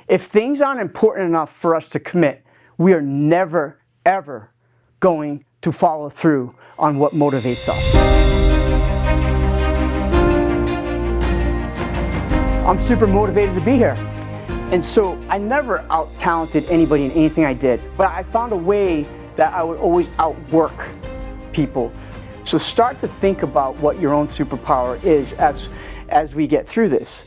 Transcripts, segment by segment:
If things aren't important enough for us to commit, we are never, ever going to follow through on what motivates us. I'm super motivated to be here. And so I never out-talented anybody in anything I did, but I found a way that I would always outwork people. So start to think about what your own superpower is as we get through this.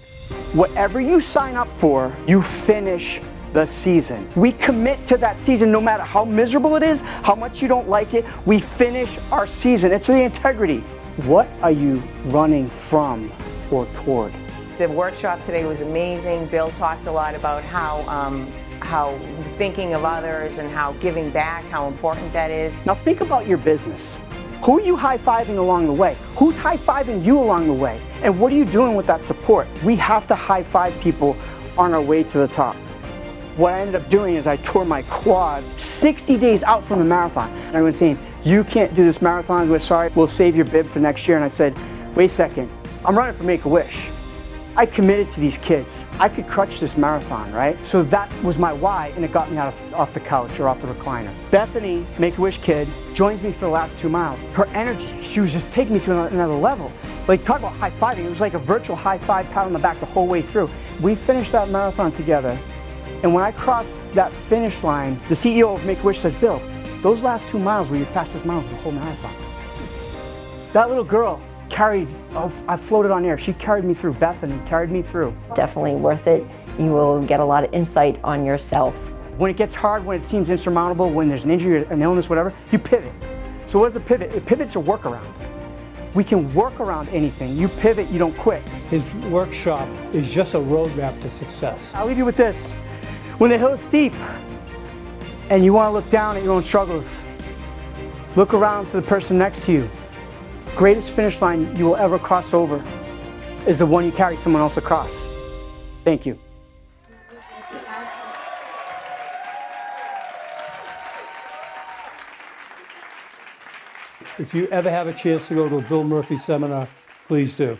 Whatever you sign up for, you finish the season. We commit to that season no matter how miserable it is, how much you don't like it, we finish our season. It's the integrity. What are you running from or toward? The workshop today was amazing. Bill talked a lot about how thinking of others and how giving back, how important that is. Now think about your business. Who are you high-fiving along the way? Who's high-fiving you along the way? And what are you doing with that support? We have to high-five people on our way to the top. What I ended up doing is I tore my quad 60 days out from the marathon. And I was saying, you can't do this marathon, we're sorry, we'll save your bib for next year. And I said, wait a second, I'm running for Make-A-Wish. I committed to these kids. I could crutch this marathon, right? So that was my why, and it got me off the couch or off the recliner. Bethany, Make-A-Wish kid, joins me for the last 2 miles. Her energy, she was just taking me to another level. Like, talk about high-fiving. It was like a virtual high-five, pat on the back the whole way through. We finished that marathon together, and when I crossed that finish line, the CEO of Make-A-Wish said, Bill, those last 2 miles were your fastest miles of the whole marathon. That little girl carried, I floated on air. She carried me through. Bethany carried me through. Definitely worth it. You will get a lot of insight on yourself. When it gets hard, when it seems insurmountable, when there's an injury, an illness, whatever, you pivot. So what is a pivot? A pivot's a workaround. We can work around anything. You pivot, you don't quit. His workshop is just a roadmap to success. I'll leave you with this. When the hill is steep and you want to look down at your own struggles, look around to the person next to you. Greatest finish line you will ever cross over is the one you carried someone else across. Thank you. If you ever have a chance to go to a Bill Murphy seminar, please do.